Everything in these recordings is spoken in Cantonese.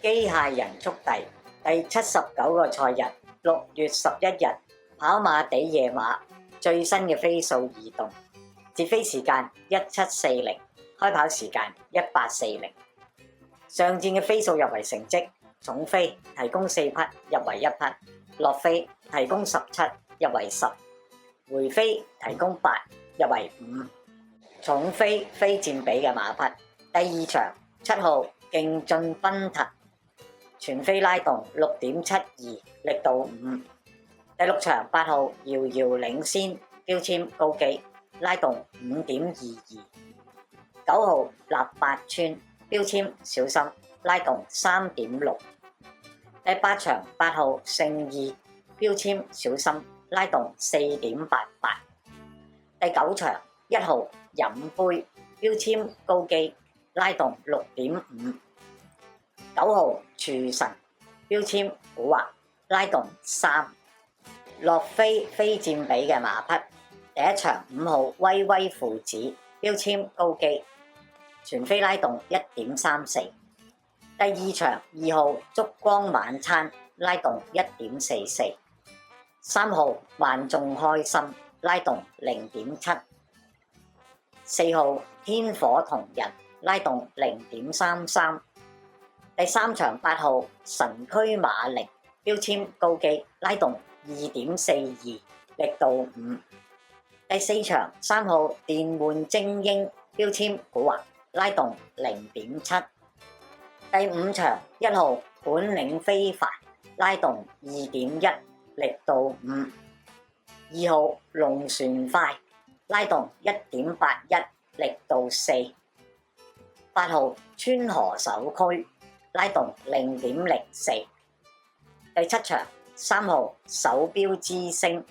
機械人速遞第79個賽日6月11日跑馬地夜馬最新嘅飛數移動，截飛時間1740，開跑時間1840。上戰嘅飛數入圍成績：重飛提供4匹，入圍1匹；落飛提供17，入圍10；回飛提供8，入圍5。重飛非佔比嘅馬匹，第二場7號勁進奔騰，全飛拉動6.72，力度5。第六場8號遙遙領先，標籤高機，拉動5.22。9號立八村，標籤小心，拉動3.6。第八場8號勝意，標籤小心，拉動4.88。第九場1號飲杯，標籤高機，拉動6.5。9號廚神，標籤古惑，拉動3。落飛非佔比嘅馬匹，第一場5號威威父子，標籤高機，全飛拉動1.34。第二場2號燭光晚餐，拉動1.44。3號萬眾開心，拉動0.7。4號天火同人，拉動0.33。第三場8號神驅馬靈，標籤高機，拉動2.42，力度5。第四場3號電玩精英，標籤古惑，拉動0.7。第五場1號本領非凡，拉動2.1，力度5。2號龍船快，拉動1.81，力度4。8號川河首區，拉動0.04。第七場3號手錶之星，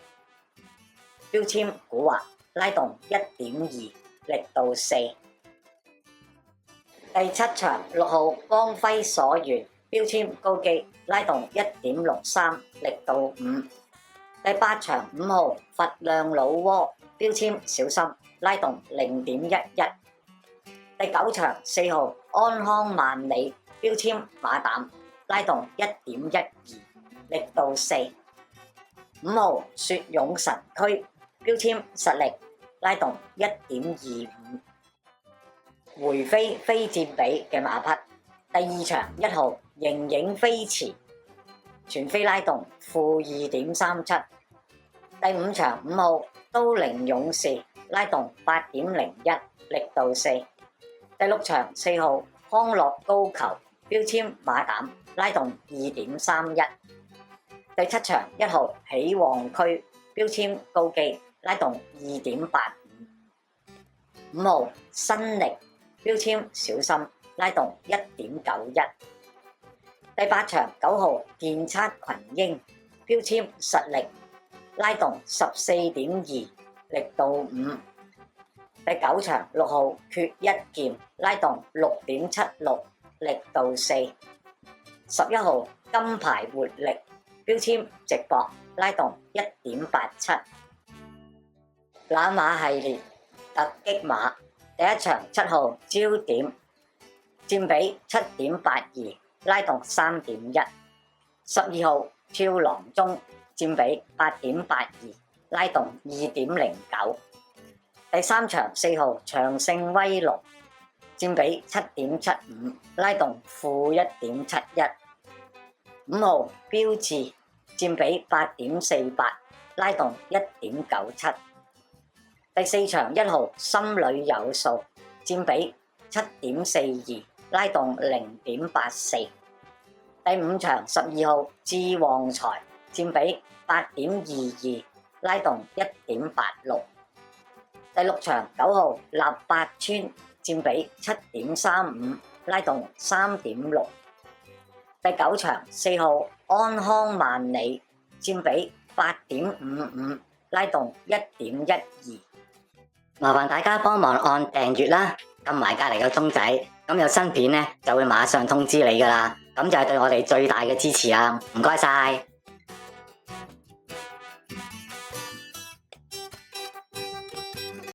標籤古惑，拉動1.2，力度4。第七場6號光輝所願，標籤高機，拉動1.63，力度5。第八場5號佛亮老窩，標籤小心，拉動0.11。第九場4號安康萬里，標籤馬膽，拉動1.12，力度4。5號雪勇神驅，標籤實力，拉動1.25。回飛非佔比嘅馬匹，第二場1號形影飛馳，全飛拉動-2.37。第五場5號都靈勇士，拉動8.01，力度4。第六場4號康樂高球，標籤馬膽，拉動2.31。第七場1號喜旺區，標籤高機，拉動2.85。5號新力，標籤小心，拉動1.91。第八場9號電測群英，標籤實力，拉動14.2，力度5。第九場6號決一劍，拉動6.76，力度4。11號金牌活力，標籤直博，拉動1.87。攬馬系列突擊馬，第一場7號焦點，佔比7.82，拉動3.1。12號跳廊中，佔比8.82，拉動2.09。第三場4號長勝威龍，佔比7.75，拉動-1.71。5號標誌，佔比8.48，拉動1.97。第四場1號心裏有數，佔比7.42，拉動0.84。第五場12號智旺財，佔比8.22，拉動1.86。第六場9號立八村，佔比7.35，拉動3.6。第九場4號安康萬里，佔比8.55，拉動1.12。麻煩大家幫忙按訂閱啦，撳埋隔離個鐘仔，咁有新片呢就會馬上通知你㗎喇，咁就係對我哋最大嘅支持啊！唔該晒。